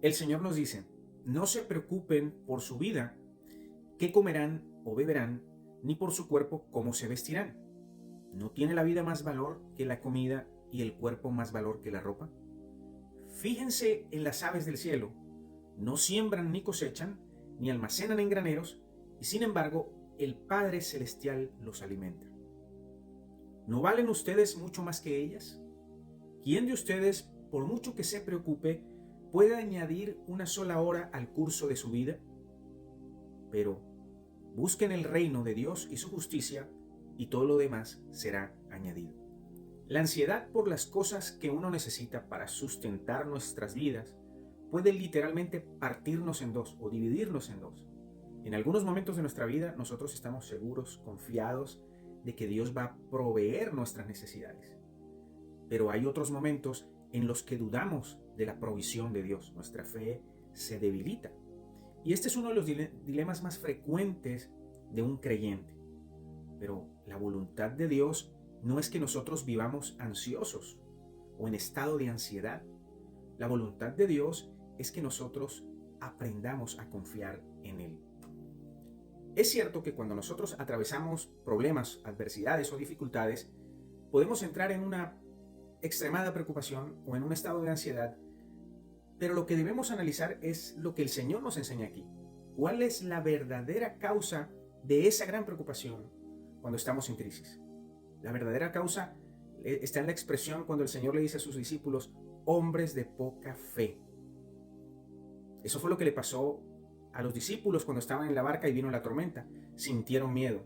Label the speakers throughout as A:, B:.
A: El Señor nos dice, no se preocupen por su vida, qué comerán o beberán, ni por su cuerpo, cómo se vestirán. ¿No tiene la vida más valor que la comida y el cuerpo más valor que la ropa? Fíjense en las aves del cielo, no siembran ni cosechan, ni almacenan en graneros, y sin embargo el Padre Celestial los alimenta. ¿No valen ustedes mucho más que ellas? ¿Quién de ustedes, por mucho que se preocupe, puede añadir una sola hora al curso de su vida? Pero busquen el reino de Dios y su justicia, y todo lo demás será añadido. La ansiedad por las cosas que uno necesita para sustentar nuestras vidas puede literalmente partirnos en dos o dividirnos en dos. En algunos momentos de nuestra vida nosotros estamos seguros, confiados de que Dios va a proveer nuestras necesidades. Pero hay otros momentos en los que dudamos de la provisión de Dios. Nuestra fe se debilita. Y este es uno de los dilemas más frecuentes de un creyente. Pero la voluntad de Dios no es que nosotros vivamos ansiosos o en estado de ansiedad. La voluntad de Dios es que nosotros aprendamos a confiar en Él. Es cierto que cuando nosotros atravesamos problemas, adversidades o dificultades, podemos entrar en una extremada preocupación o en un estado de ansiedad, pero lo que debemos analizar es lo que el Señor nos enseña aquí. ¿Cuál es la verdadera causa de esa gran preocupación cuando estamos en crisis? La verdadera causa está en la expresión cuando el Señor le dice a sus discípulos, hombres de poca fe. Eso fue lo que le pasó a los discípulos cuando estaban en la barca y vino la tormenta. Sintieron miedo.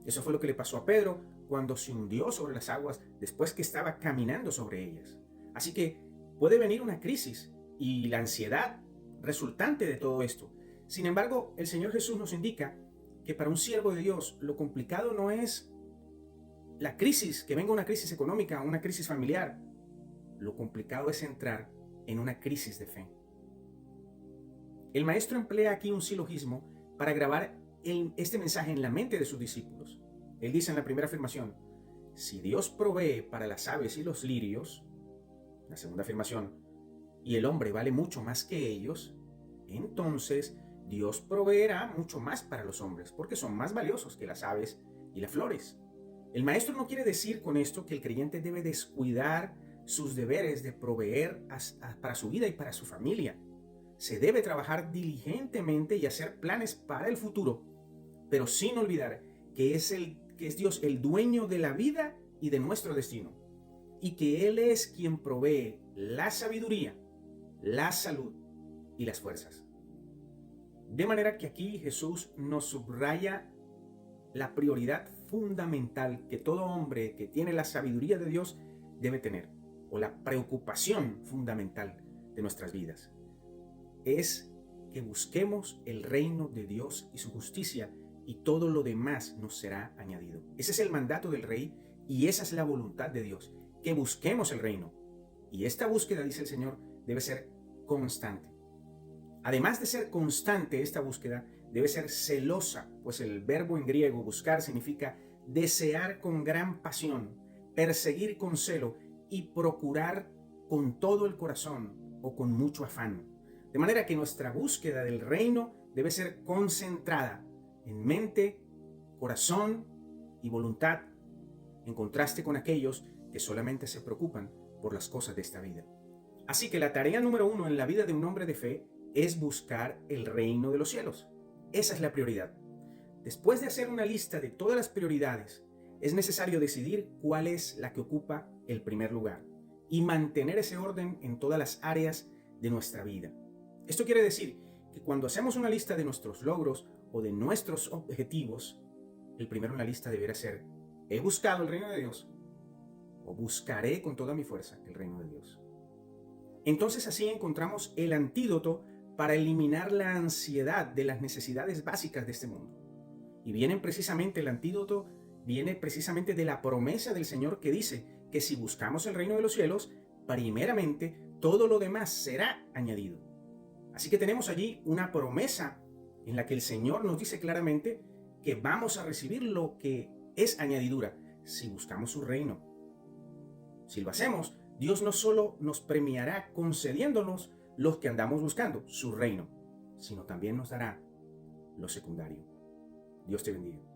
A: Eso fue lo que le pasó a Pedro cuando se hundió sobre las aguas después que estaba caminando sobre ellas. Así que puede venir una crisis y la ansiedad resultante de todo esto. Sin embargo, el Señor Jesús nos indica que para un siervo de Dios lo complicado no es la crisis, que venga una crisis económica, una crisis familiar. Lo complicado es entrar en una crisis de fe. El maestro emplea aquí un silogismo para grabar este mensaje en la mente de sus discípulos. Él dice en la primera afirmación, si Dios provee para las aves y los lirios, la segunda afirmación, y el hombre vale mucho más que ellos, entonces Dios proveerá mucho más para los hombres, porque son más valiosos que las aves y las flores. El maestro no quiere decir con esto que el creyente debe descuidar sus deberes de proveer para su vida y para su familia. Se debe trabajar diligentemente y hacer planes para el futuro, pero sin olvidar que es Dios el dueño de la vida y de nuestro destino, y que Él es quien provee la sabiduría, la salud y las fuerzas. De manera que aquí Jesús nos subraya la prioridad fundamental que todo hombre que tiene la sabiduría de Dios debe tener, o la preocupación fundamental de nuestras vidas. Es que busquemos el reino de Dios y su justicia, y todo lo demás nos será añadido. Ese es el mandato del Rey y esa es la voluntad de Dios, que busquemos el reino. Y esta búsqueda, dice el Señor, debe ser constante. Además de ser constante, esta búsqueda debe ser celosa, pues el verbo en griego buscar significa desear con gran pasión, perseguir con celo y procurar con todo el corazón o con mucho afán. De manera que nuestra búsqueda del reino debe ser concentrada en mente, corazón y voluntad, en contraste con aquellos que solamente se preocupan por las cosas de esta vida. Así que la tarea número 1 en la vida de un hombre de fe es buscar el reino de los cielos. Esa es la prioridad. Después de hacer una lista de todas las prioridades, es necesario decidir cuál es la que ocupa el primer lugar y mantener ese orden en todas las áreas de nuestra vida. Esto quiere decir que cuando hacemos una lista de nuestros logros o de nuestros objetivos, el primero en la lista deberá ser, ¿he buscado el reino de Dios? ¿O buscaré con toda mi fuerza el reino de Dios? Entonces así encontramos el antídoto para eliminar la ansiedad de las necesidades básicas de este mundo. Y el antídoto viene precisamente de la promesa del Señor que dice que si buscamos el reino de los cielos, primeramente todo lo demás será añadido. Así que tenemos allí una promesa en la que el Señor nos dice claramente que vamos a recibir lo que es añadidura si buscamos su reino. Si lo hacemos, Dios no solo nos premiará concediéndonos los que andamos buscando su reino, sino también nos dará lo secundario. Dios te bendiga.